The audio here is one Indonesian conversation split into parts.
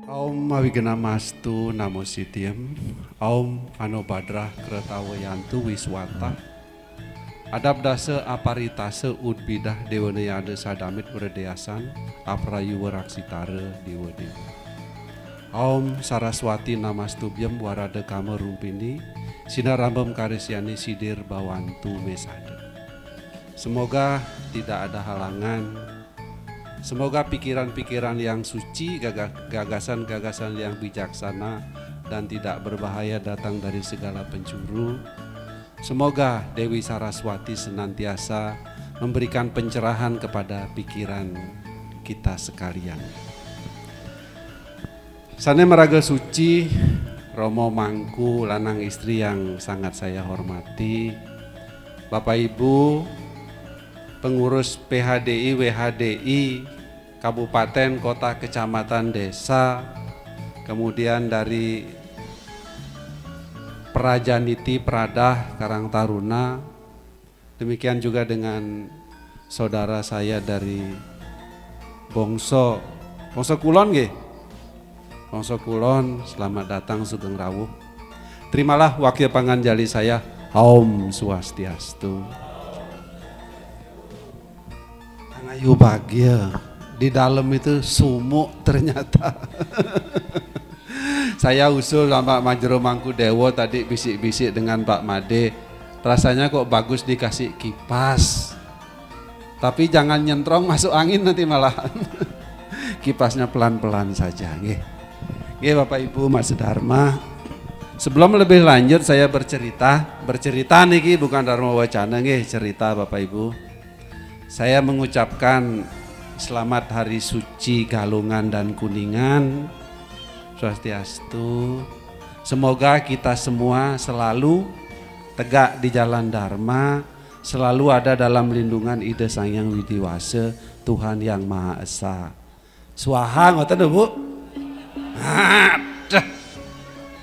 Aum Awigenamastu Namo Sityam, Aum Anobadrah Kretawayantu Wiswata, Adab dasa aparitase udbidah dewanayada sadamit wredeasan, aprayu waraksitara dewa-dewa. Aum Saraswati Namastubyam warada kama rumpini, sinarambam karisyani sidir bawantu mesada. Semoga tidak ada halangan. Semoga pikiran-pikiran yang suci, gagasan-gagasan yang bijaksana dan tidak berbahaya datang dari segala penjuru. Semoga Dewi Saraswati senantiasa memberikan pencerahan kepada pikiran kita sekalian. Sane meraga suci, Romo Mangku, lanang istri yang sangat saya hormati, Bapak Ibu, pengurus PHDI, WHDI, kabupaten, kota, kecamatan, desa, kemudian dari Prajaniti, Pradah, Karang Taruna, demikian juga dengan saudara saya dari Bongso Kulon nggih. Bongso Kulon, selamat datang Sugeng Rawuh. Terimalah wakil panganjali saya, Om Swastiastu. Ayo bahagia, di dalam itu sumuk ternyata. Saya usul sama Pak Majero Mangkudewo tadi bisik-bisik dengan Pak Made, rasanya kok bagus dikasih kipas, tapi jangan nyentrong masuk angin nanti malahan. Kipasnya pelan-pelan saja. Nggih Bapak Ibu Mas Dharma, sebelum lebih lanjut saya bercerita niki bukan Dharma Wacana nggih, cerita Bapak Ibu. Saya mengucapkan selamat hari suci Galungan dan Kuningan, Swastiastu. Semoga kita semua selalu tegak di jalan Dharma, selalu ada dalam lindungan Ida Sang Hyang Widiwasa, Tuhan Yang Maha Esa. Swaha ngoten Bu?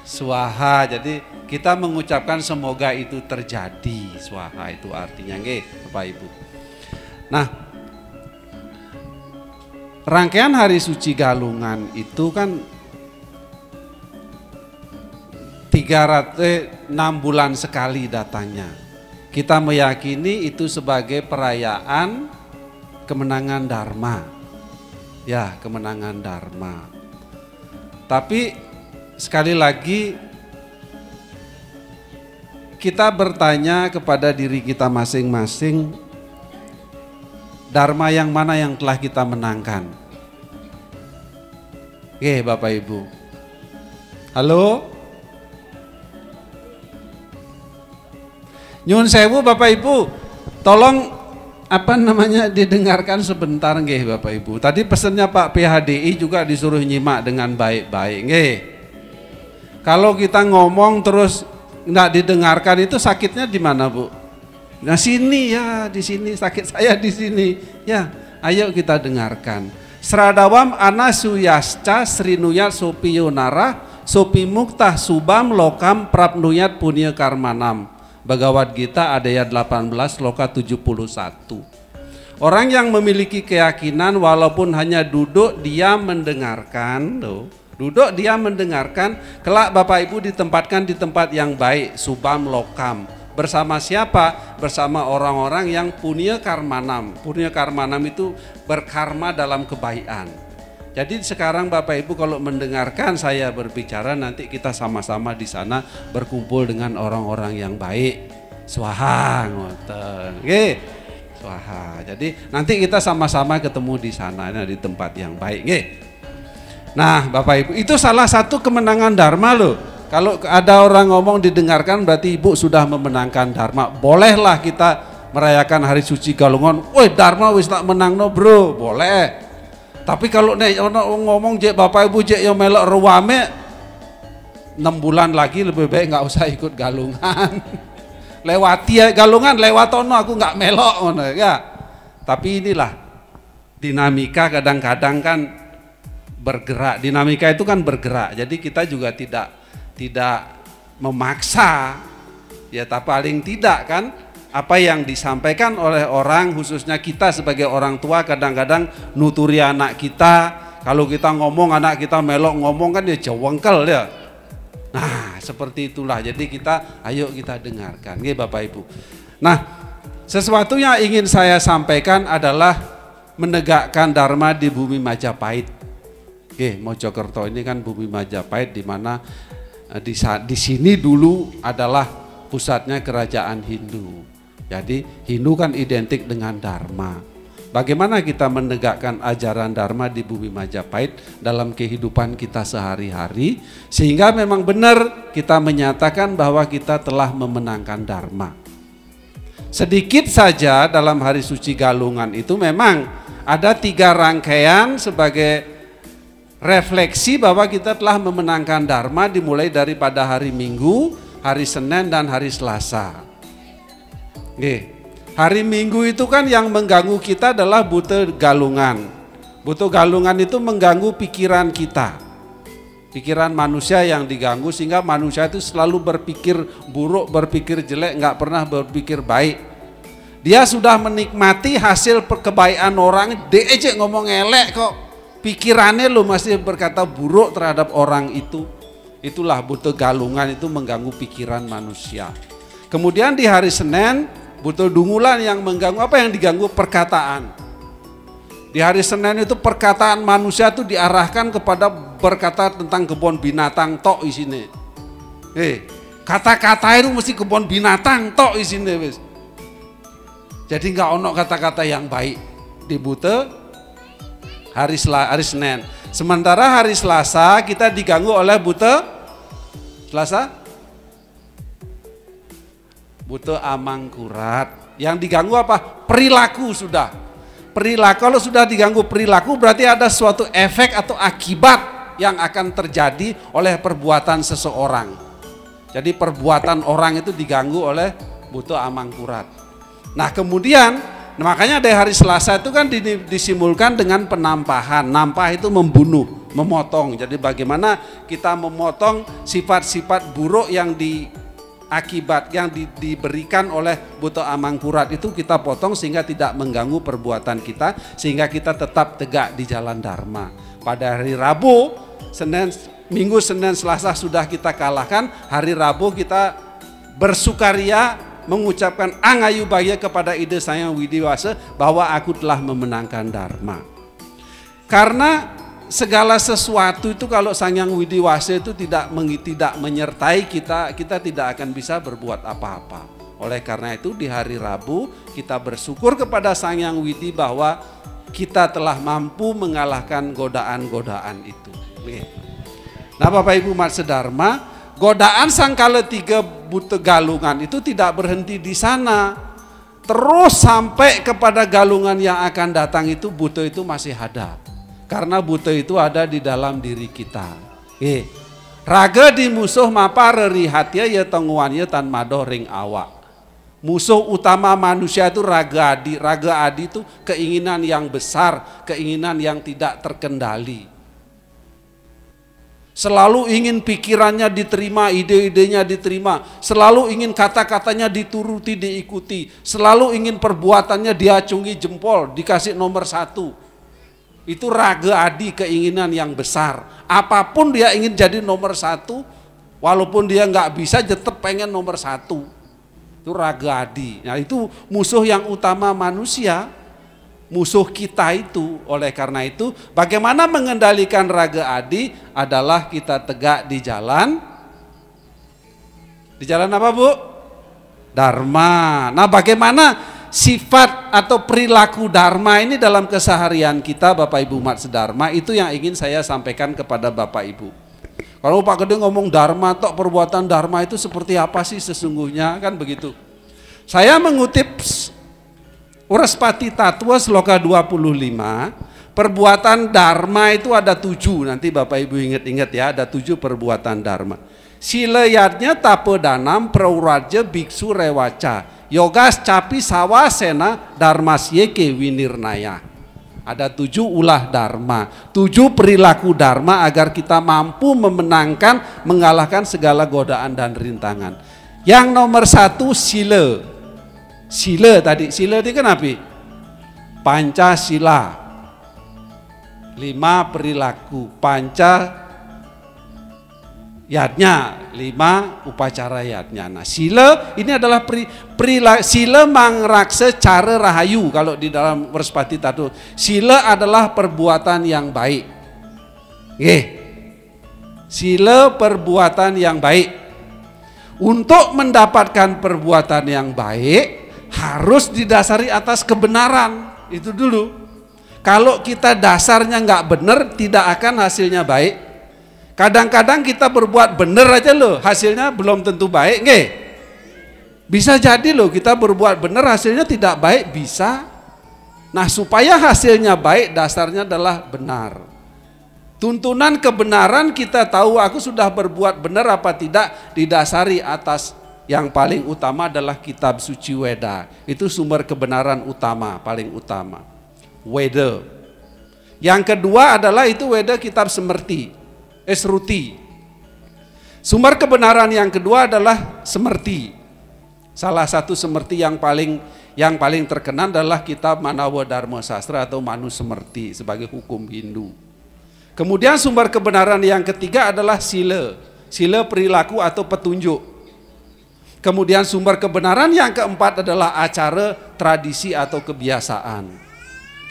Swaha. Jadi kita mengucapkan semoga itu terjadi. Swaha itu artinya nggih Bapak Ibu. Nah, rangkaian hari suci Galungan itu kan 6 bulan sekali datangnya. Kita meyakini itu sebagai perayaan kemenangan Dharma. Ya, kemenangan Dharma. Tapi sekali lagi kita bertanya kepada diri kita masing-masing, Dharma yang mana yang telah kita menangkan? Oke Bapak Ibu. Halo? Nyun sewu Bapak Ibu, tolong didengarkan sebentar nggih Bapak Ibu. Tadi pesannya Pak PHDI juga disuruh nyimak dengan baik-baik nggih. Kalau kita ngomong terus nggak didengarkan itu sakitnya di mana Bu? Nah sini ya, di sini sakit saya di sini. Ya, ayo kita dengarkan. Sradawam anasuyasca srinuyat sopiyonara sopi muktah subam lokam prapnuyat punya karmanam. Bhagavad Gita ayat 18 loka 71. Orang yang memiliki keyakinan walaupun hanya duduk dia mendengarkan, duduk dia mendengarkan, kelak Bapak Ibu ditempatkan di tempat yang baik, subam lokam. Bersama siapa? Bersama orang-orang yang punya karmanam. Punya karmanam itu berkarma dalam kebaikan. Jadi sekarang Bapak Ibu kalau mendengarkan saya berbicara, nanti kita sama-sama di sana berkumpul dengan orang-orang yang baik. Swaha ngoten. Nggih. Swaha. Jadi nanti kita sama-sama ketemu di sana di tempat yang baik, nggih. Nah, Bapak Ibu, itu salah satu kemenangan Dharma loh. Kalau ada orang ngomong didengarkan berarti Ibu sudah memenangkan Dharma. Bolehlah kita merayakan hari suci Galungan. Woi Dharma wis tak menang no bro, boleh. Tapi kalau nek ngomong jek Bapak Ibu jek yang melok ruame 6 bulan lagi lebih baik nggak usah ikut Galungan. Lewati ya Galungan, lewatono aku nggak melok ya. Tapi inilah dinamika kadang-kadang kan bergerak. Dinamika itu kan bergerak. Jadi kita juga tidak memaksa ya, tapi paling tidak kan apa yang disampaikan oleh orang, khususnya kita sebagai orang tua kadang-kadang nuturi anak kita, Kalau kita ngomong, anak kita melok ngomong kan dia jawengkel ya. Nah, seperti itulah. Jadi ayo kita dengarkan, nggih Bapak Ibu. Nah, sesuatu yang ingin saya sampaikan adalah menegakkan dharma di bumi Majapahit. Oke, Mojokerto ini kan bumi Majapahit, di mana di sini dulu adalah pusatnya kerajaan Hindu. Jadi Hindu kan identik dengan dharma. Bagaimana kita menegakkan ajaran dharma di bumi Majapahit dalam kehidupan kita sehari-hari, sehingga memang benar kita menyatakan bahwa kita telah memenangkan dharma. Sedikit saja dalam hari suci Galungan itu memang ada 3 rangkaian sebagai refleksi bahwa kita telah memenangkan dharma, dimulai daripada hari Minggu, hari Senin dan hari Selasa. Oke. Hari Minggu itu kan yang mengganggu kita adalah buta galungan. Buta galungan itu mengganggu pikiran kita. Pikiran manusia yang diganggu sehingga manusia itu selalu berpikir buruk, berpikir jelek, nggak pernah berpikir baik. Dia sudah menikmati hasil kebaikan orang, dia aja ngomong elek kok. Pikirannya lo masih berkata buruk terhadap orang itu. Itulah buta galungan, itu mengganggu pikiran manusia. Kemudian di hari Senin, buta dungulan yang mengganggu, apa yang diganggu? Perkataan. Di hari Senin itu perkataan manusia itu diarahkan kepada berkata tentang kebun binatang tok isine. Kata-kata itu mesti kebun binatang tok isine wis. Jadi nggak ono kata-kata yang baik di buta hari Senin. Sementara hari Selasa kita diganggu oleh buta Selasa buta amangkurat. Yang diganggu apa? Perilaku sudah. Perilaku, kalau sudah diganggu perilaku berarti ada suatu efek atau akibat yang akan terjadi oleh perbuatan seseorang. Jadi perbuatan orang itu diganggu oleh buta amangkurat. Nah kemudian, makanya dari hari Selasa itu kan disimulkan dengan penampahan. Nampah itu membunuh, memotong. Jadi bagaimana kita memotong sifat-sifat buruk yang akibat yang diberikan oleh buta amangkurat itu kita potong sehingga tidak mengganggu perbuatan kita, sehingga kita tetap tegak di jalan dharma. Pada hari Rabu, Minggu, Senin, Selasa sudah kita kalahkan. Hari Rabu kita bersukaria mengucapkan angayu bahagia kepada ide saya Widiwasa bahwa aku telah memenangkan dharma. Karena segala sesuatu itu kalau Sang Hyang Widiwasa itu tidak menyertai kita tidak akan bisa berbuat apa-apa. Oleh karena itu di hari Rabu kita bersyukur kepada Sang Hyang Widi bahwa kita telah mampu mengalahkan godaan-godaan itu. Nah Bapak Ibu umat sedharma, godaan sangkala 3 buta galungan itu tidak berhenti di sana. Terus sampai kepada galungan yang akan datang itu buta itu masih ada. Karena buta itu ada di dalam diri kita. Raga di musuh mapa rerihatnya ya tenguannya tan madoh ring awak. Musuh utama manusia itu raga adi. Raga adi itu keinginan yang besar, keinginan yang tidak terkendali. Selalu ingin pikirannya diterima, ide-idenya diterima. Selalu ingin kata-katanya dituruti, diikuti. Selalu ingin perbuatannya diacungi jempol, dikasih nomor 1. Itu raga adi, keinginan yang besar. Apapun dia ingin jadi nomor 1, walaupun dia nggak bisa tetap pengen nomor 1. Itu raga adi. Nah itu musuh yang utama manusia, musuh kita itu. Oleh karena itu bagaimana mengendalikan raga adi adalah kita tegak di jalan. Di jalan apa Bu? Dharma. Nah bagaimana sifat atau perilaku dharma ini dalam keseharian kita Bapak Ibu umat sedharma, itu yang ingin saya sampaikan kepada Bapak Ibu. Kalau Pak Gede ngomong dharma tok, perbuatan dharma itu seperti apa sih sesungguhnya, kan begitu. Saya mengutip Uraspati Tattwa Sloka 25, perbuatan dharma itu ada 7, nanti Bapak Ibu ingat-ingat ya, ada 7 perbuatan dharma. Silayatnya tapedanam prauraja biksu rewaca yogas capi sawasena dharmasyeke winirnaya. Ada 7 ulah dharma, 7 perilaku dharma agar kita mampu memenangkan, mengalahkan segala godaan dan rintangan. Yang nomor 1 sila. Sila tadi, sila itu kan apa? Pancasila. 5 perilaku, panca yatnya, 5 upacara yatnya. Nah, sila ini adalah sila mangraksa cara rahayu. Kalau di dalam Werspati Tatu, sila adalah perbuatan yang baik. Sila perbuatan yang baik. Untuk mendapatkan perbuatan yang baik harus didasari atas kebenaran. Itu dulu. Kalau kita dasarnya nggak benar, tidak akan hasilnya baik. Kadang-kadang kita berbuat benar aja loh, hasilnya belum tentu baik, nggih. Bisa jadi loh kita berbuat benar hasilnya tidak baik, bisa. Nah, supaya hasilnya baik dasarnya adalah benar. Tuntunan kebenaran kita tahu aku sudah berbuat benar apa tidak didasari atas yang paling utama adalah kitab suci Weda. Itu sumber kebenaran utama, paling utama. Weda. Yang kedua adalah itu Weda kitab Semerti. Esruti. Sumber kebenaran yang kedua adalah Semerti. Salah satu Semerti yang paling terkenal adalah kitab Manawa Dharma Sastra atau Manu Semerti sebagai hukum Hindu. Kemudian sumber kebenaran yang ketiga adalah sila. Sila perilaku atau petunjuk. Kemudian sumber kebenaran yang keempat adalah acara, tradisi atau kebiasaan.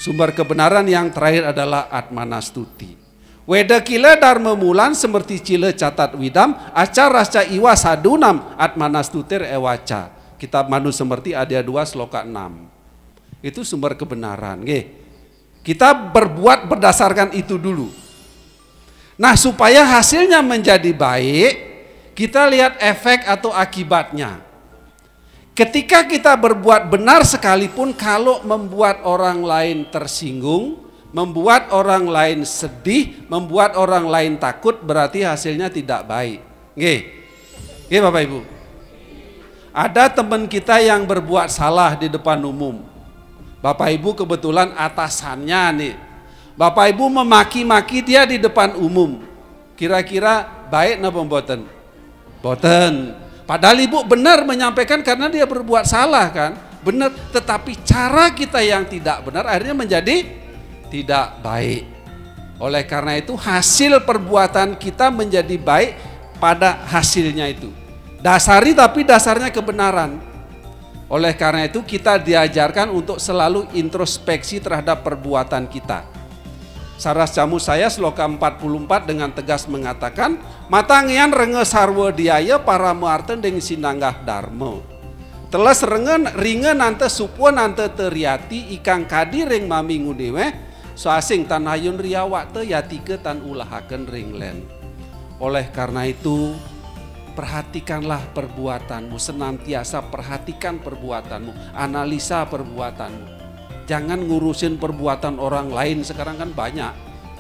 Sumber kebenaran yang terakhir adalah Atmanastuti. Weda kila dharma mulan semerti cila catat widam acara rasca iwa sadunam atmanastutir ewaca. Kitab Manu Semerti ada 2 sloka 6. Itu sumber kebenaran. Kita berbuat berdasarkan itu dulu. Nah, supaya hasilnya menjadi baik, kita lihat efek atau akibatnya. Ketika kita berbuat benar sekalipun kalau membuat orang lain tersinggung, membuat orang lain sedih, membuat orang lain takut, berarti hasilnya tidak baik. Nggih Bapak Ibu. Ada teman kita yang berbuat salah di depan umum. Bapak Ibu kebetulan atasannya nih. Bapak Ibu memaki-maki dia di depan umum. Kira-kira baik napa mboten? Mboten. Padahal Ibu benar menyampaikan karena dia berbuat salah kan? Benar, tetapi cara kita yang tidak benar akhirnya menjadi tidak baik. Oleh karena itu hasil perbuatan kita menjadi baik pada hasilnya itu. Dasari tapi dasarnya kebenaran. Oleh karena itu kita diajarkan untuk selalu introspeksi terhadap perbuatan kita. Saras jamu saya sloka 44 dengan tegas mengatakan matangian renge sarwa diaya para muarten deng sinanggah dharma. Teles ringe nante supwa nante teriati ikang kadi ring mami ngudewe so asing tan hayun riawak te yatike tan ulahaken ringlen. Oleh karena itu perhatikanlah perbuatanmu, senantiasa perhatikan perbuatanmu, analisa perbuatanmu. Jangan ngurusin perbuatan orang lain, sekarang kan banyak.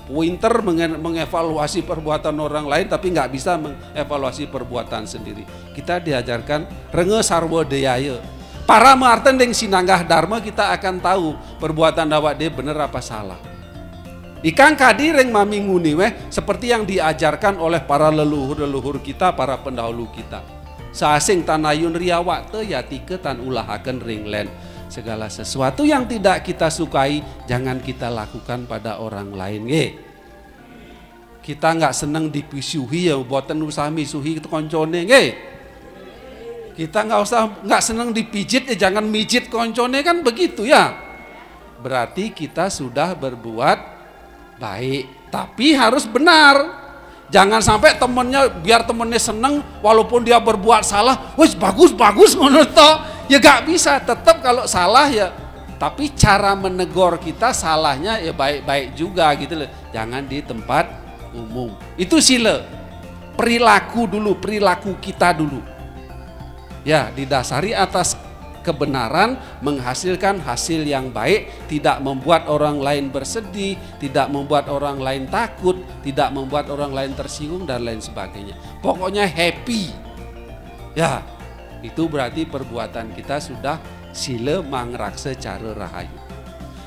Pinter mengevaluasi perbuatan orang lain tapi nggak bisa mengevaluasi perbuatan sendiri. Kita diajarkan renge sarwa deyaya. Para marten deng sinanggah dharma kita akan tahu perbuatan awak dia benar apa salah. Ikang kadi reng mami nguni seperti yang diajarkan oleh para leluhur-leluhur kita, para pendahulu kita. Saasing tanayun riawak te yatike tan ulahaken ringlen. Segala sesuatu yang tidak kita sukai jangan kita lakukan pada orang lain. Kita nggak seneng dipisuhi ya buatan usaha misuhi itu koncone. Kita nggak seneng dipijit ya jangan mijit koncone, kan begitu ya. Berarti kita sudah berbuat baik, tapi harus benar. Jangan sampai temennya biar temennya seneng walaupun dia berbuat salah, wes bagus menurut toh. Ya gak bisa, tetap kalau salah ya, tapi cara menegur kita salahnya ya baik-baik juga gitu loh. Jangan di tempat umum. Itu sila. Perilaku dulu, perilaku kita dulu. Ya, didasari atas kebenaran, menghasilkan hasil yang baik, tidak membuat orang lain bersedih, tidak membuat orang lain takut, tidak membuat orang lain tersinggung dan lain sebagainya. Pokoknya happy. Ya, itu berarti perbuatan kita sudah sila mangraksa cara rahayu.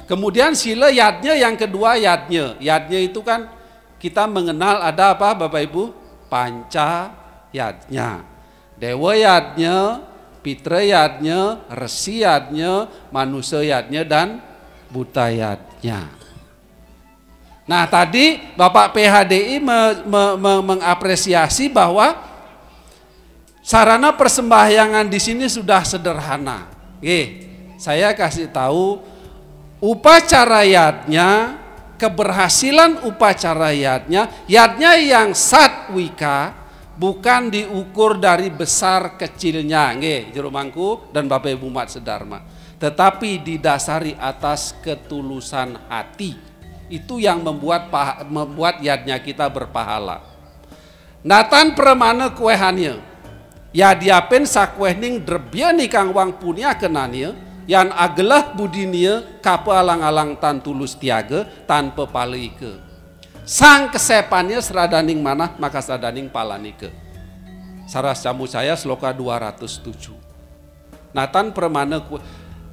Kemudian sila yadnya yang kedua yadnya. Yadnya itu kan kita mengenal ada apa Bapak Ibu? Panca yadnya. Dewa yadnya, Pitra yadnya, Resi yadnya, Manusia yadnya dan Buta yadnya. Nah tadi Bapak PHDI mengapresiasi bahwa sarana persembahyangan di sini sudah sederhana. Saya kasih tahu upacara yadnya, keberhasilan upacara yadnya yang satwika bukan diukur dari besar kecilnya, jero mangku dan Bapak Ibu Umat Sedharma, tetapi didasari atas ketulusan hati. Itu yang membuat yadnya kita berpahala. Natan permana kuehannya, yadiapen sakuehning drebyani kang wang punya kenanya, yang agelah budinya kapa alang-alang tan tulus tiaga tanpa paleike. Sang kesepannya seradaning manah maka sadaning palanike. Saras camu saya sloka 207. Natan permana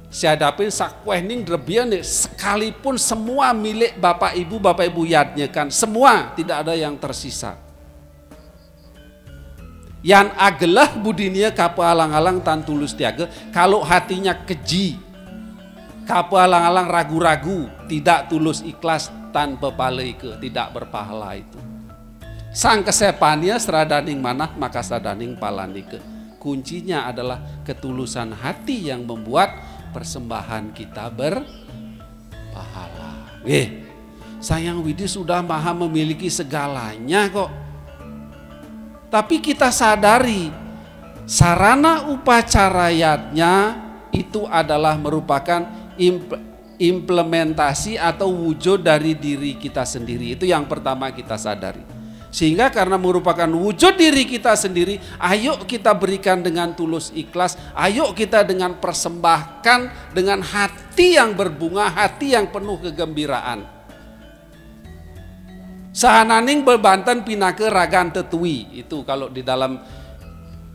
siadapin sakuehning drebyani, sekalipun semua milik Bapak Ibu yadnya kan, semua tidak ada yang tersisa. Yang agelah budinya kapa alang-alang tan tulus tiaga, kalau hatinya keji, kapa alang-alang ragu-ragu, tidak tulus ikhlas tanpa paleike, tidak berpahala itu. Sang kesepannya seradaning manah maka sadaning palanike. Kuncinya adalah ketulusan hati yang membuat persembahan kita berpahala. Sayang Widi sudah maha memiliki segalanya kok. Tapi kita sadari sarana upacara yadnya itu adalah merupakan implementasi atau wujud dari diri kita sendiri. Itu yang pertama kita sadari. Sehingga karena merupakan wujud diri kita sendiri, ayo kita berikan dengan tulus ikhlas, ayo kita dengan persembahkan dengan hati yang berbunga, hati yang penuh kegembiraan. Sahananing bebanten pinake ragan tetui, itu kalau di dalam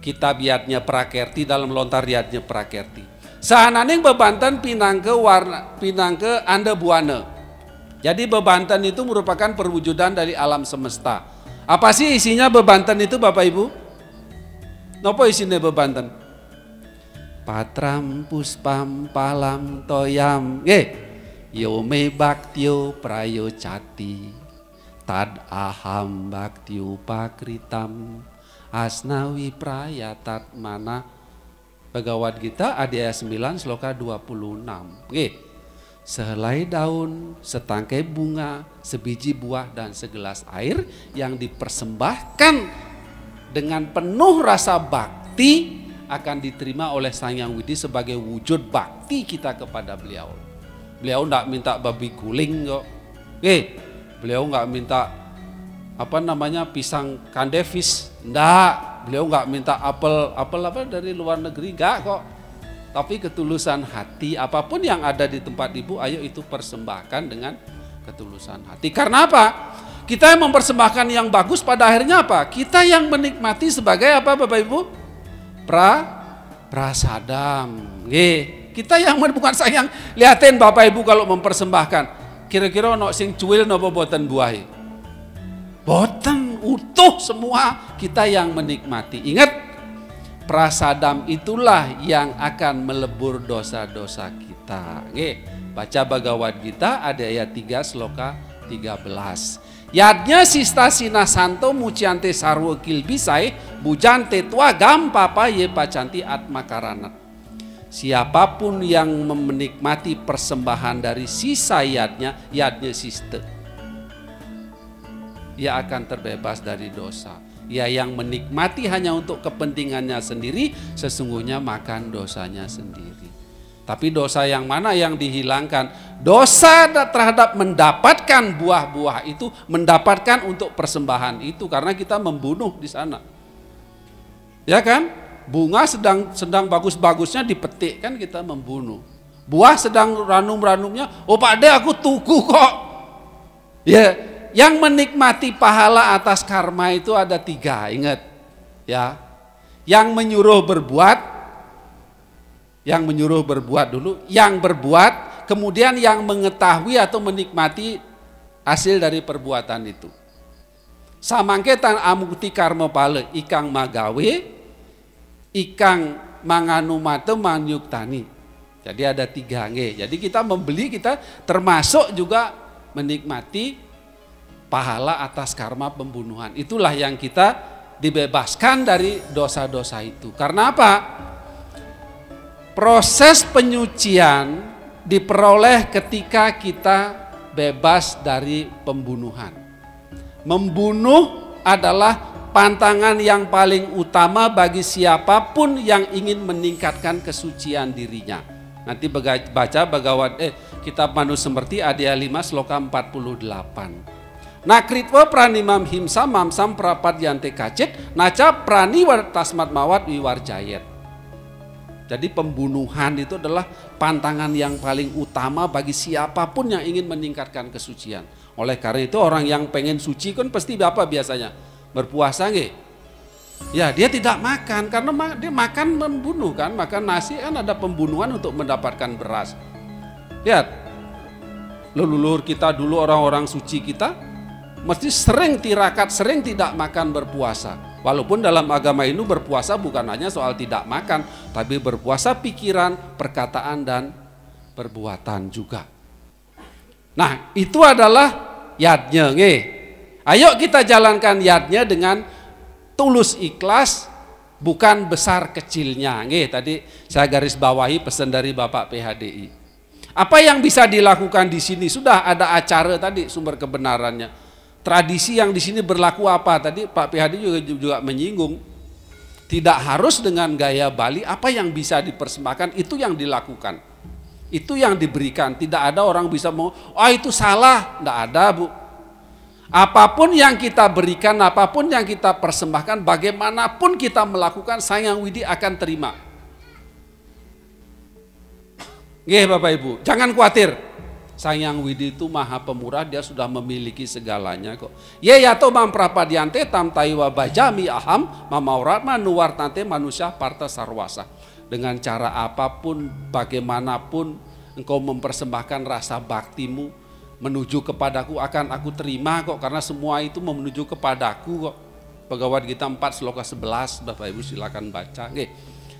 kitab yadnya Prakerti, dalam lontar yadnya Prakerti. Sahananing bebanten pinangke anda buana. Jadi bebanten itu merupakan perwujudan dari alam semesta. Apa sih isinya bebanten itu Bapak Ibu? Nopo isinya bebanten? Patram puspam palam toyam, yome baktyo prayo cati, tad aham baktyo pakritam, asnawi prayatat mana. Bhagavad Gita Adhyaya 9 sloka 26. Sehelai daun, setangkai bunga, sebiji buah dan segelas air yang dipersembahkan dengan penuh rasa bakti akan diterima oleh Sang Hyang Widi sebagai wujud bakti kita kepada beliau. Beliau enggak minta babi guling kok. Beliau enggak minta pisang kandevis, enggak. Beliau enggak minta apel dari luar negeri, enggak kok. Tapi ketulusan hati, apapun yang ada di tempat Ibu, ayo itu persembahkan dengan ketulusan hati. Karena apa? Kita yang mempersembahkan yang bagus pada akhirnya apa? Kita yang menikmati sebagai apa Bapak Ibu? Prasadam. Kita yang bukan sayang. Lihatin Bapak Ibu kalau mempersembahkan. Kira-kira ono sing cuil napa boten buahi? Boten, utuh semua kita yang menikmati. Ingat, prasadam itulah yang akan melebur dosa-dosa kita. Baca Bhagavad Gita Adhyaya 3 sloka 13. Yadnya sista sinasanto muciante sarwa kilbisai bujante tua gampapa ye pacanti atmakaranat. Siapapun yang menikmati persembahan dari sisa yadnya siste, ia akan terbebas dari dosa. Ya yang menikmati hanya untuk kepentingannya sendiri, sesungguhnya makan dosanya sendiri. Tapi dosa yang mana yang dihilangkan? Dosa terhadap mendapatkan buah-buah itu, mendapatkan untuk persembahan itu, karena kita membunuh di sana. Ya kan? Bunga sedang bagus-bagusnya dipetik, kan kita membunuh. Buah sedang ranum-ranumnya, oh Pak De aku tuku kok. Ya. Yang menikmati pahala atas karma itu ada 3, ingat ya. Yang menyuruh berbuat dulu, yang berbuat, kemudian yang mengetahui atau menikmati hasil dari perbuatan itu. Samangketan amukti karma pale ikang magawe, ikang manganumate manyuktani. Jadi ada 3 Jadi kita membeli, kita termasuk juga menikmati pahala atas karma pembunuhan. Itulah yang kita dibebaskan dari dosa-dosa itu. Karena apa? Proses penyucian diperoleh ketika kita bebas dari pembunuhan. Membunuh adalah pantangan yang paling utama bagi siapapun yang ingin meningkatkan kesucian dirinya. Nanti baca kitab Manusemerti Adya 5 sloka 48. Nakritwa pranimam himsa mamsam prapat yante kacit naca prani tasmat mawat wiwarjayet. Jadi pembunuhan itu adalah pantangan yang paling utama bagi siapapun yang ingin meningkatkan kesucian. Oleh karena itu orang yang pengen suci kan pasti apa biasanya? Berpuasa nggih? Ya dia tidak makan karena dia makan membunuh kan, makan nasi kan ada pembunuhan untuk mendapatkan beras. Lihat, leluhur kita dulu orang-orang suci kita mesti sering tirakat, sering tidak makan berpuasa. Walaupun dalam agama ini berpuasa bukan hanya soal tidak makan, tapi berpuasa pikiran, perkataan dan perbuatan juga. Nah, itu adalah yadnya, nggih. Ayo kita jalankan yadnya dengan tulus ikhlas, bukan besar kecilnya. Nggih, tadi saya garis bawahi pesan dari Bapak PHDI. Apa yang bisa dilakukan di sini? Sudah ada acara tadi sumber kebenarannya. Tradisi yang di sini berlaku apa? Tadi Pak PHDI juga menyinggung. Tidak harus dengan gaya Bali, apa yang bisa dipersembahkan itu yang dilakukan. Itu yang diberikan. Tidak ada orang bisa mau, itu salah. Tidak ada, Bu. Apapun yang kita berikan, apapun yang kita persembahkan, bagaimanapun kita melakukan, Sang Hyang Widi akan terima. Nggih Bapak Ibu, jangan khawatir. Sang Hyang Widi itu maha pemurah, dia sudah memiliki segalanya kok. Ye yato mam prapadyante tam taiwa bajami aham mamaurat manuwartante manusia parta sarwasa. Dengan cara apapun, bagaimanapun engkau mempersembahkan rasa baktimu menuju kepadaku akan aku terima kok, karena semua itu menuju kepadaku kok. Bhagavad Gita 4 sloka 11, Bapak Ibu silakan baca. Oke.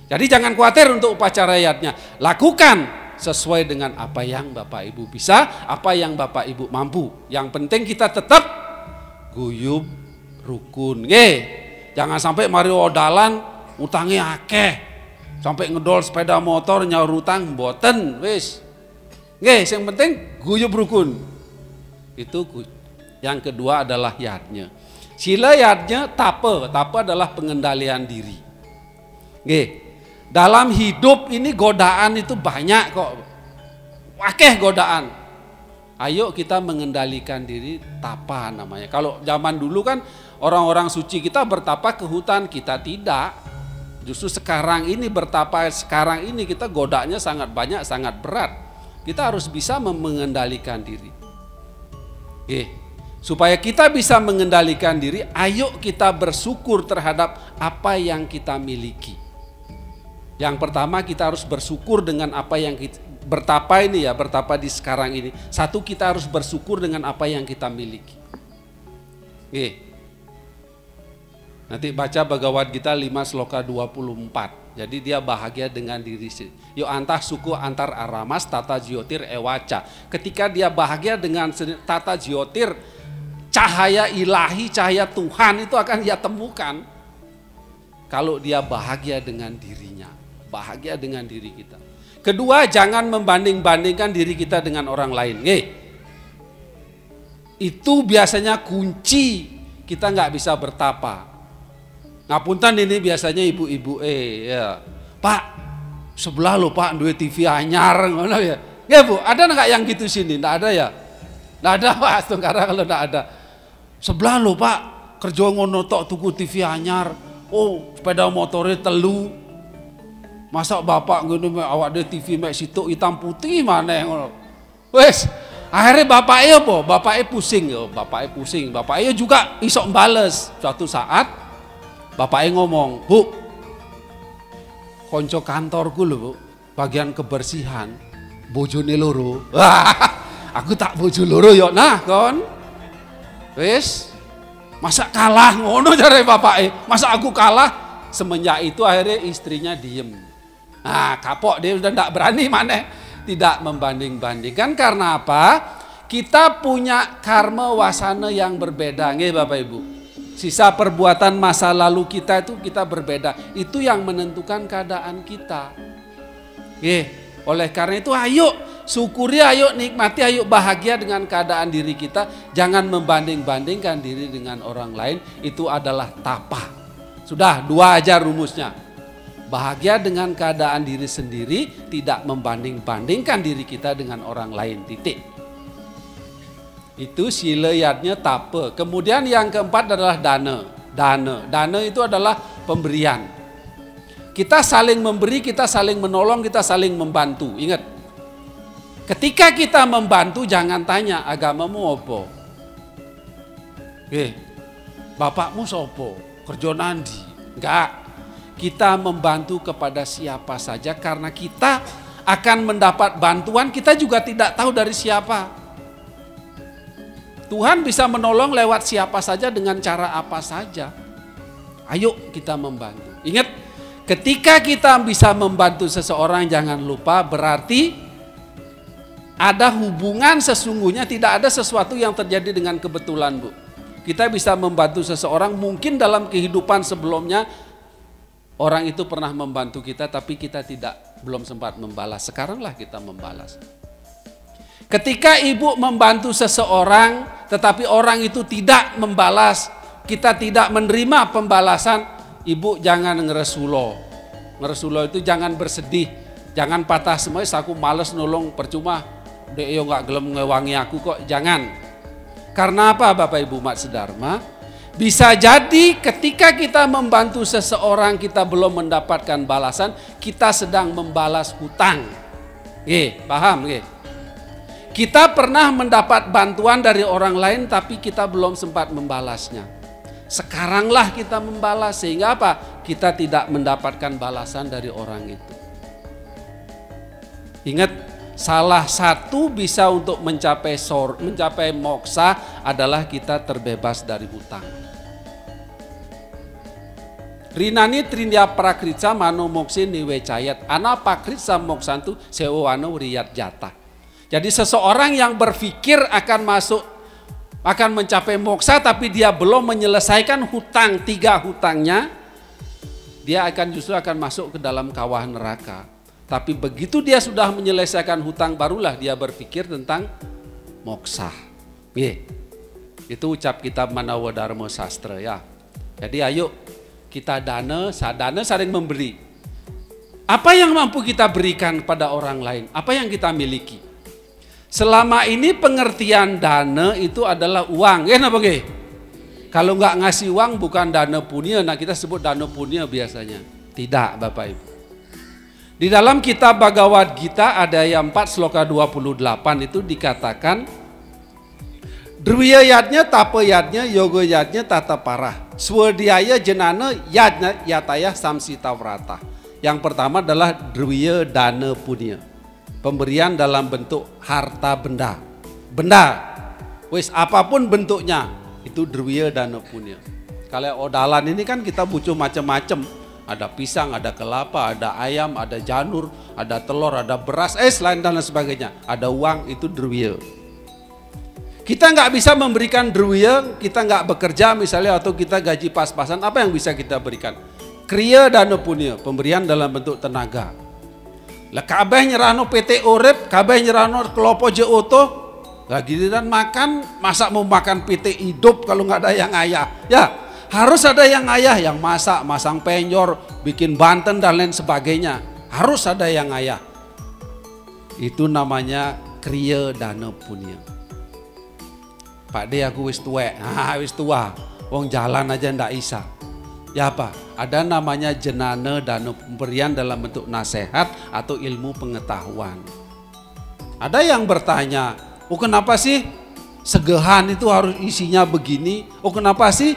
Jadi jangan khawatir untuk upacara yadnya, lakukan sesuai dengan apa yang Bapak Ibu bisa, apa yang Bapak Ibu mampu. Yang penting kita tetap guyub rukun. Nggih. Jangan sampai mari odalan utangnya akeh. Sampai ngedol sepeda motor nyaur utang mboten wis. Nggih, yang penting guyub rukun. Itu yang kedua adalah yadnya. Sila yadnya tapa. Tapa adalah pengendalian diri. Nggih. Dalam hidup ini godaan itu banyak kok. Akeh godaan. Ayo kita mengendalikan diri, tapa namanya. Kalau zaman dulu kan orang-orang suci kita bertapa ke hutan, kita tidak. Justru sekarang ini bertapa, sekarang ini kita godanya sangat banyak, sangat berat. Kita harus bisa mengendalikan diri. Supaya kita bisa mengendalikan diri, ayo kita bersyukur terhadap apa yang kita miliki. Yang pertama kita harus bersyukur dengan apa yang kita bertapa ini ya, bertapa di sekarang ini. Satu, kita harus bersyukur dengan apa yang kita miliki. Nanti baca Bhagavad Gita 5 sloka 24. Jadi dia bahagia dengan diri sendiri. Yo antah suku antar aramas tata jiotir ewaca. Ketika dia bahagia dengan tata jiotir, cahaya ilahi, cahaya Tuhan itu akan dia temukan. Kalau dia bahagia dengan dirinya. Bahagia dengan diri kita. Kedua, jangan membanding-bandingkan diri kita dengan orang lain. Itu biasanya kunci kita nggak bisa bertapa. Ngapunten ini biasanya ibu-ibu, ya Pak, sebelah lo Pak duit TV anyar, ngono ya. Ya Bu, ada nggak yang gitu sini? Nggak ada ya? Nggak ada Pak, sekarang kalau nggak ada. Sebelah lo Pak, kerja ngono tok tuku TV anyar. Oh, sepeda motornya telu. Masa bapak ngono awak de TV mek situk hitam putih maneh ngono. Wes, akhirnya bapaknya apa? Bapaknya pusing yo, bapaknya pusing. Bapaknya juga isok mbales. Suatu saat bapaknya ngomong, "Bu, konco kantorku lho, Bu, bagian kebersihan, bojone loro." Aku tak bojo loro yo. Nah, kon. Wes, masa kalah ngono jare bapaknya. Masa aku kalah? Semenjak itu akhirnya istrinya diem. Nah, kapok dia udah tidak berani mana tidak membanding-bandingkan. Karena apa? Kita punya karma wasana yang berbeda, nggih Bapak Ibu. Sisa perbuatan masa lalu kita itu kita berbeda. Itu yang menentukan keadaan kita. Nggih, oleh karena itu ayo syukuri, ayo nikmati, ayo bahagia dengan keadaan diri kita. Jangan membanding-bandingkan diri dengan orang lain. Itu adalah tapa. Sudah, 2 aja rumusnya. Bahagia dengan keadaan diri sendiri, tidak membanding-bandingkan diri kita dengan orang lain, titik. Itu silayatnya tapa. Kemudian yang keempat adalah dana. Dana itu adalah pemberian. Kita saling memberi, kita saling menolong, kita saling membantu. Ingat, ketika kita membantu jangan tanya agamamu apa. Bapakmu sopo, kerja nandi. Enggak. Kita membantu kepada siapa saja karena kita akan mendapat bantuan, kita juga tidak tahu dari siapa. Tuhan bisa menolong lewat siapa saja dengan cara apa saja. Ayo kita membantu. Ingat, ketika kita bisa membantu seseorang jangan lupa berarti ada hubungan sesungguhnya, tidak ada sesuatu yang terjadi dengan kebetulan, Bu. Kita bisa membantu seseorang mungkin dalam kehidupan sebelumnya orang itu pernah membantu kita tapi kita belum sempat membalas. Sekaranglah kita membalas. Ketika ibu membantu seseorang tetapi orang itu tidak membalas, kita tidak menerima pembalasan, ibu jangan ngeresulo. Ngeresulo itu jangan bersedih, jangan patah semangat, aku males nolong percuma, dek yo nggak gelem ngewangi aku kok, jangan. Karena apa Bapak Ibu Mat Sedharma? Bisa jadi ketika kita membantu seseorang kita belum mendapatkan balasan, kita sedang membalas hutang. Paham? Kita pernah mendapat bantuan dari orang lain tapi kita belum sempat membalasnya. Sekaranglah kita membalas sehingga apa? Kita tidak mendapatkan balasan dari orang itu. Ingat, salah satu bisa untuk mencapai moksa adalah kita terbebas dari hutang. Rinani trindia prakritsa mano moksi niwe cayat ana pakritsa moksantu sewano riyat jatah. Jadi seseorang yang berpikir akan mencapai moksa tapi dia belum menyelesaikan hutang 3 hutangnya, dia justru akan masuk ke dalam kawah neraka. Tapi begitu dia sudah menyelesaikan hutang barulah dia berpikir tentang moksa. Itu ucap kitab Manawa Dharma Sastra ya. Jadi ayo kita dana saling memberi. Apa yang mampu kita berikan pada orang lain? Apa yang kita miliki? Selama ini pengertian dana itu adalah uang. Kalau nggak ngasih uang bukan dana punya, nah kita sebut dana punya biasanya. Tidak Bapak Ibu. Di dalam kitab Bhagavad Gita ada yang 4 sloka 28 itu dikatakan Drwiya yatnya, tapa yatnya, yoga yatnya, tata parah. Swadhyaya jenana yatnya yataya samsita vrata. Yang pertama adalah drwiya dana punya. Pemberian dalam bentuk harta benda. Apapun bentuknya itu drwiya dana punya. Kalau odalan ini kan kita butuh macam-macam. Ada pisang, ada kelapa, ada ayam, ada janur, ada telur, ada beras, selain dan sebagainya. Ada uang, itu drwiya. Kita nggak bisa memberikan drwiya, kita nggak bekerja misalnya atau kita gaji pas-pasan, apa yang bisa kita berikan? Kriya dana punya, pemberian dalam bentuk tenaga. Lah kabeh nyerano PT Urip, kabeh nyerano kelopo je oto, lagi dan makan, masa mau makan PT hidup kalau nggak ada yang ayah? Ya, harus ada yang ayah, yang masak, masang penyor, bikin banten dan lain sebagainya. Harus ada yang ayah. Itu namanya kriya dana punya. Pak De aku wis tuwek, wis tua, wong jalan aja ndak isa. Ya apa? Ada namanya jenana dana pemberian dalam bentuk nasihat atau ilmu pengetahuan. Ada yang bertanya, kenapa sih segehan itu harus isinya begini? Kenapa sih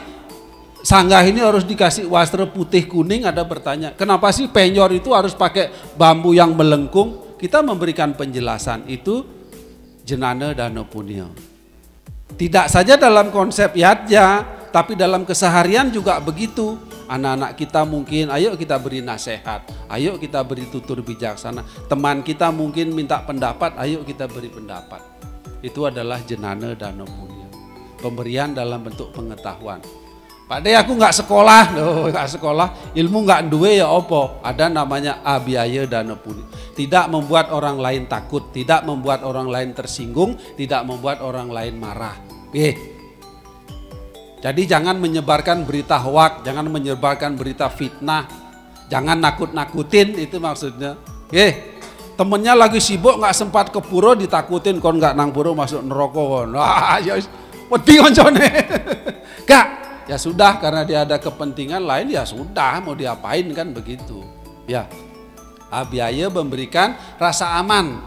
sanggah ini harus dikasih wastra putih kuning? Ada bertanya, kenapa sih penyor itu harus pakai bambu yang melengkung? Kita memberikan penjelasan, itu jenana dana punya. Tidak saja dalam konsep yatnya, tapi dalam keseharian juga begitu. Anak-anak kita mungkin, ayo kita beri nasihat, ayo kita beri tutur bijaksana. Teman kita mungkin minta pendapat, ayo kita beri pendapat. Itu adalah jenana dana punya. Pemberian dalam bentuk pengetahuan. Pak De, aku nggak sekolah, nggak sekolah, ilmu nggak duwe ya opo. Ada namanya abiaya dana punya. Tidak membuat orang lain takut, tidak membuat orang lain tersinggung, tidak membuat orang lain marah. Jadi jangan menyebarkan berita hoak, jangan menyebarkan berita fitnah, jangan nakut-nakutin, itu maksudnya. Temennya lagi sibuk nggak sempat ke pura, ditakutin kon nggak nang pura masuk neraka kon. Wah, ya wedi koncone. Gak, ya sudah karena dia ada kepentingan lain ya sudah mau diapain kan begitu. Ya. Biaya memberikan rasa aman.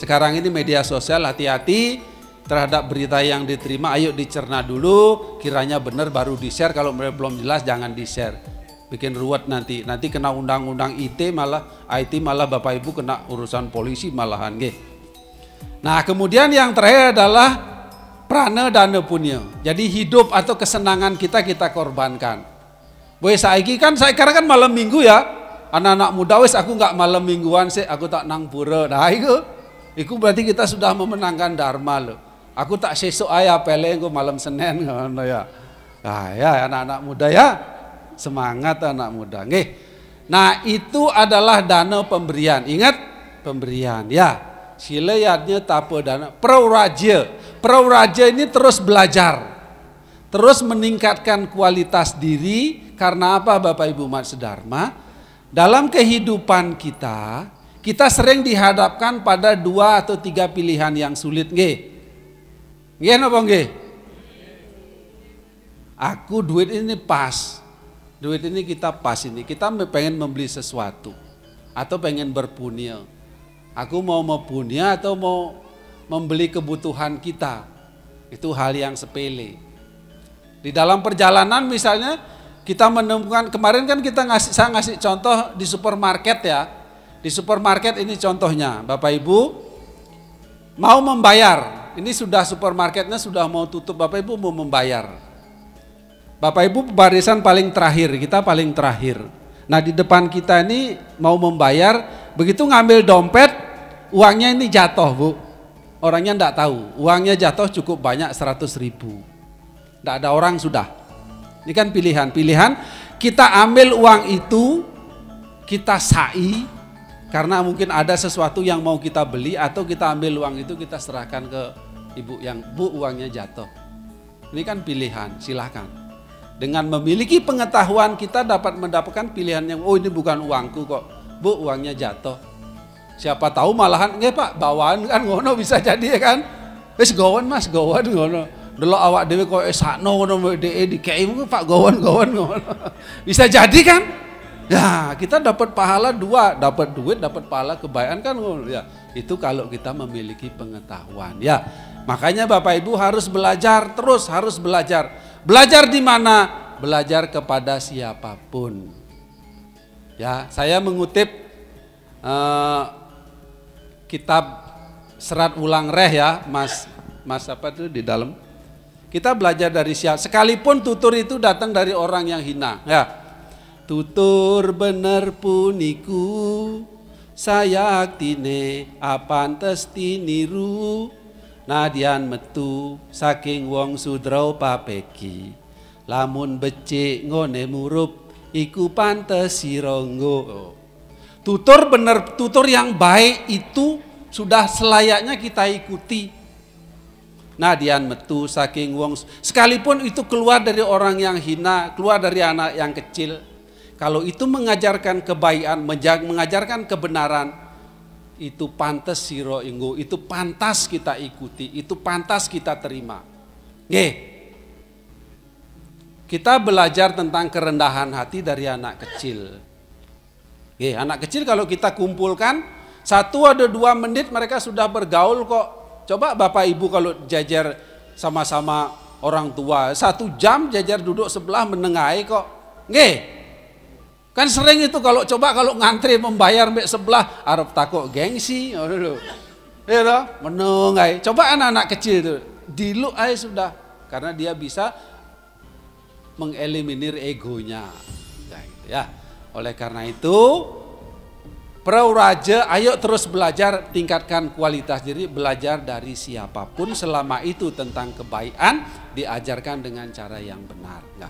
Sekarang ini media sosial, hati-hati terhadap berita yang diterima, ayo dicerna dulu, kiranya benar baru di-share, kalau belum jelas jangan di-share. Bikin ruwet nanti kena undang-undang IT malah Bapak Ibu kena urusan polisi malahan. Nah, kemudian yang terakhir adalah prana dana punya. Jadi hidup atau kesenangan kita korbankan. Boy saiki kan sekarang kan malam minggu ya. Anak-anak muda wis aku nggak malam mingguan sih, aku tak nang pura. Nah itu berarti kita sudah memenangkan dharma loh. Aku tak sesuk ayah pele aku malam Senin ngono ya. Nah ya anak-anak muda ya, semangat anak muda. Nah itu adalah dana pemberian. Ingat pemberian ya. Silayatnya tapo dana. Prauraja ini terus belajar, terus meningkatkan kualitas diri. Karena apa Bapak Ibu Mat Sedharma? Dalam kehidupan kita sering dihadapkan pada 2 atau 3 pilihan yang sulit. Napa nggih? Aku duit ini pas. Duit ini kita pas ini. Kita pengen membeli sesuatu atau pengen berpunya. Aku mau punya atau mau membeli kebutuhan kita. Itu hal yang sepele. Di dalam perjalanan misalnya kita menemukan, kemarin kan saya ngasih contoh di supermarket ya. Di supermarket ini contohnya, Bapak Ibu mau membayar. Ini sudah supermarketnya sudah mau tutup, Bapak Ibu mau membayar. Bapak Ibu barisan paling terakhir, kita paling terakhir. Nah di depan kita ini mau membayar, begitu ngambil dompet, uangnya ini jatuh Bu. Orangnya enggak tahu, uangnya jatuh cukup banyak 100.000. Enggak ada orang sudah. Ini kan pilihan kita ambil uang itu, kita sai karena mungkin ada sesuatu yang mau kita beli, atau kita ambil uang itu kita serahkan ke ibu yang Bu uangnya jatuh. Ini kan pilihan, silakan. Dengan memiliki pengetahuan kita dapat mendapatkan pilihan yang ini bukan uangku kok, Bu uangnya jatuh. Siapa tahu malahan nggih Pak bawaan kan ngono bisa jadi ya kan. Wis gawon Mas gawon ngono. Delok awak dhewe koyo sakno ngono dhek dikei Pak gawon ngono. Bisa jadi kan? Ya, kita dapat pahala 2, dapat duit, dapat pahala kebaikan kan ngono ya. Itu kalau kita memiliki pengetahuan ya. Makanya Bapak Ibu harus belajar terus, harus belajar. Belajar di mana? Belajar kepada siapapun. Ya, saya mengutip kitab Serat Ulang Reh ya, Mas apa itu di dalam. Kita belajar dari siapa, sekalipun tutur itu datang dari orang yang hina ya. Tutur bener puniku sayaktine apantes tiniru nadian metu saking wong sudra papeki lamun becik ngone murup iku pantes sira nggo. Tutur bener, tutur yang baik itu sudah selayaknya kita ikuti. Nadian metu saking wong, sekalipun itu keluar dari orang yang hina, keluar dari anak yang kecil, kalau itu mengajarkan kebaikan, mengajarkan kebenaran, itu pantas siro inggo, itu pantas kita ikuti, itu pantas kita terima. Kita belajar tentang kerendahan hati dari anak kecil. Anak kecil kalau kita kumpulkan 1 atau 2 menit mereka sudah bergaul kok. Coba Bapak Ibu kalau jajar sama-sama orang tua 1 jam jajar duduk sebelah menengahi kok. Kan sering itu kalau ngantri membayar mbek sebelah arep takok gengsi ngono lho. Ya toh, menengahi. Coba anak-anak kecil itu diluk aja sudah karena dia bisa mengeliminir egonya. Ya. Oleh karena itu Prauraja, ayo terus belajar, tingkatkan kualitas diri, belajar dari siapapun selama itu tentang kebaikan, diajarkan dengan cara yang benar. Nah,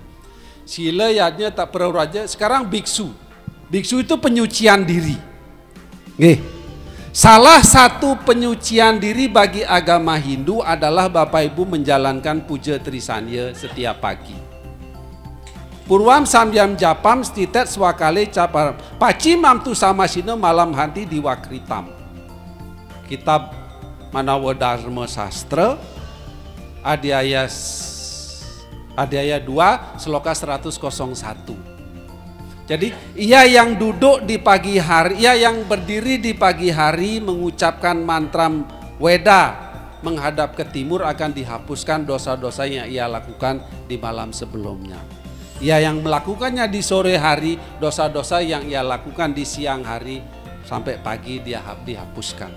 sila yadnya tak prauraja, sekarang biksu. Biksu itu penyucian diri. Nih, salah satu penyucian diri bagi agama Hindu adalah Bapak Ibu menjalankan puja Trisanya setiap pagi. Purwam samyam japam stitet swakale capar pacimam tu samasina malam hanti diwakritam. Kitab Manawa Dharma Sastra Adhyaya 2 sloka 101. Jadi ia yang duduk di pagi hari, ia yang berdiri di pagi hari mengucapkan mantra Weda menghadap ke timur akan dihapuskan dosa-dosa yang ia lakukan di malam sebelumnya. Ia yang melakukannya di sore hari, dosa-dosa yang ia lakukan di siang hari sampai pagi dia dihapuskan.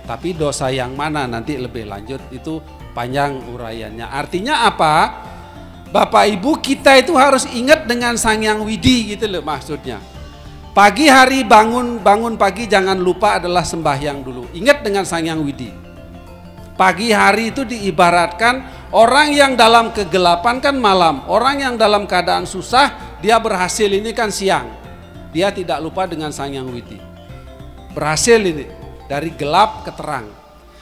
Tapi dosa yang mana nanti lebih lanjut itu panjang uraiannya. Artinya apa? Bapak Ibu kita itu harus ingat dengan Sang Hyang Widi gitu loh maksudnya. Pagi hari bangun pagi jangan lupa adalah sembahyang dulu. Ingat dengan Sang Hyang Widi. Pagi hari itu diibaratkan orang yang dalam kegelapan kan malam, orang yang dalam keadaan susah dia berhasil ini kan siang. Dia tidak lupa dengan Sang Hyang Widi. Berhasil ini dari gelap ke terang.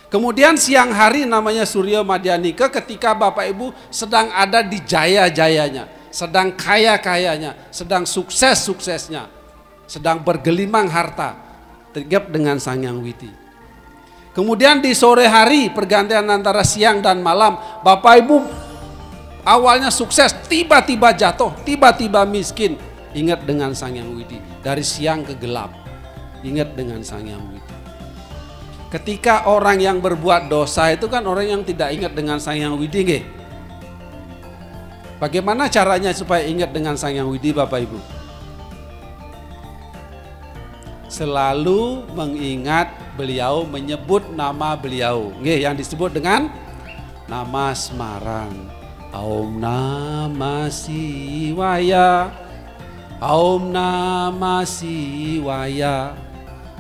Kemudian siang hari namanya Surya Madyanika ketika Bapak Ibu sedang ada di jaya-jayanya, sedang kaya-kayanya, sedang sukses-suksesnya, sedang bergelimang harta, tergap dengan Sang Hyang Widi. Kemudian di sore hari pergantian antara siang dan malam, Bapak Ibu awalnya sukses, tiba-tiba jatuh, tiba-tiba miskin. Ingat dengan Sang Hyang Widi, dari siang ke gelap. Ingat dengan Sang Hyang Widi. Ketika orang yang berbuat dosa itu kan orang yang tidak ingat dengan Sang Hyang Widi, nggih. Bagaimana caranya supaya ingat dengan Sang Hyang Widi Bapak Ibu? Selalu mengingat beliau, menyebut nama beliau. Nggih, yang disebut dengan nama semaran. Om Namah Shivaya. Om Namah Shivaya.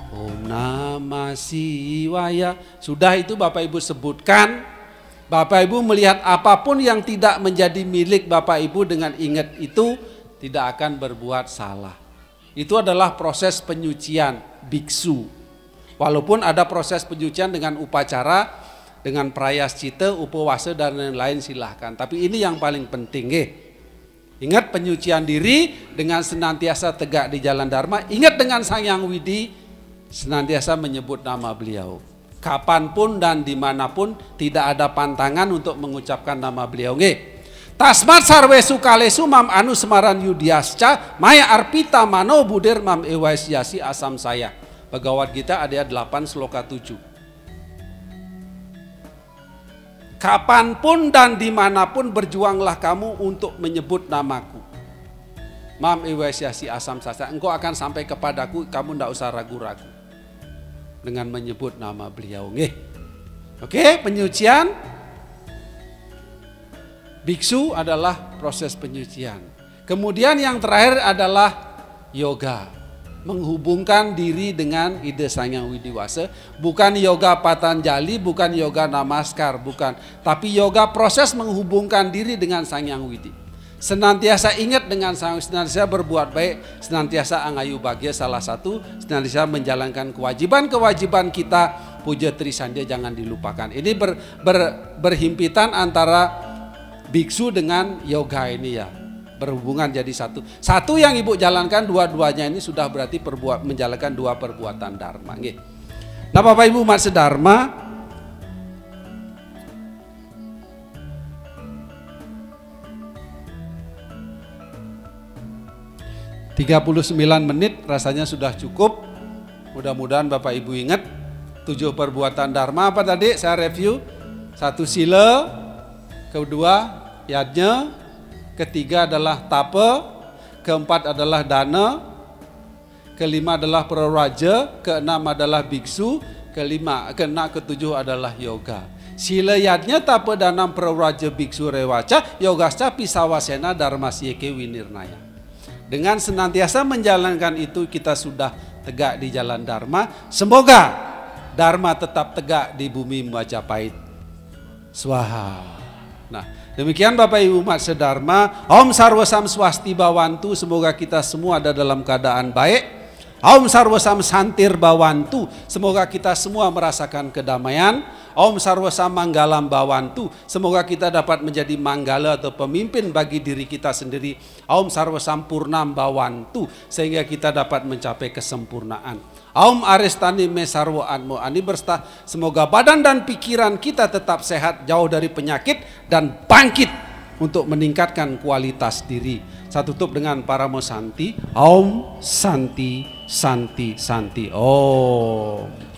Om Namah Shivaya. Sudah itu Bapak Ibu sebutkan. Bapak Ibu melihat apapun yang tidak menjadi milik Bapak Ibu dengan ingat itu tidak akan berbuat salah. Itu adalah proses penyucian biksu. Walaupun ada proses penyucian dengan upacara, dengan prayaschita, upawasa dan lain-lain silahkan. Tapi ini yang paling penting. Ingat penyucian diri dengan senantiasa tegak di jalan Dharma. Ingat dengan Sang Hyang Widi, senantiasa menyebut nama beliau. Kapanpun dan dimanapun tidak ada pantangan untuk mengucapkan nama beliau. Tasmat sarwesu kalesu mam anu semaran yudiasca maya arpita mano budir mam ewaisiasi asam saya. Bhagavad Gita ayat 8 sloka 7. Kapanpun dan dimanapun berjuanglah kamu untuk menyebut namaku. Mam ewaisiasi asam saya. Engkau akan sampai kepadaku, kamu tidak usah ragu-ragu. Dengan menyebut nama beliau. Oke, penyucian biksu adalah proses penyucian. Kemudian yang terakhir adalah yoga. Menghubungkan diri dengan ide Sang Hyang Widiwasa. Bukan yoga Patanjali, bukan yoga Namaskar, bukan. Tapi yoga proses menghubungkan diri dengan Sang Hyang Widi. Senantiasa ingat dengan Sang Hyang, senantiasa berbuat baik, senantiasa angayu bahagia salah satu, senantiasa menjalankan kewajiban-kewajiban kita, puja Trisandya jangan dilupakan. Ini berhimpitan antara biksu dengan yoga ini ya, berhubungan jadi satu. Satu yang Ibu jalankan, dua-duanya ini sudah berarti menjalankan dua perbuatan dharma. Nah Bapak Ibu umat sedharma, (39 menit rasanya sudah cukup. Mudah-mudahan Bapak Ibu ingat 7 perbuatan dharma apa tadi saya review. 1 sila, kedua yajna, ketiga adalah tapa, keempat adalah dana, kelima adalah prauraja, keenam adalah biksu, ketujuh adalah yoga. Sila yajna tapa danam prauraja biksu rewaca yogasca pisawasena dharmasyeke winirnaya. Dengan senantiasa menjalankan itu kita sudah tegak di jalan Dharma. Semoga Dharma tetap tegak di bumi Majapahit. Swaha. Nah, demikian Bapak Ibu umat sedharma. Om Sarwa Sam Swasti Bawantu. Semoga kita semua ada dalam keadaan baik. Om Sarwa Sam Santir Bawantu. Semoga kita semua merasakan kedamaian. Om Sarwa Sam Manggalam Bawantu. Semoga kita dapat menjadi manggala atau pemimpin bagi diri kita sendiri. Om Sarwa Sam Purnam Bawantu. Sehingga kita dapat mencapai kesempurnaan. Om Arestani Mesarwo Anmo Ani Berstah. Semoga badan dan pikiran kita tetap sehat, jauh dari penyakit, dan bangkit untuk meningkatkan kualitas diri. Saya tutup dengan Paramo Santi. Om Santi Santi Santi Om.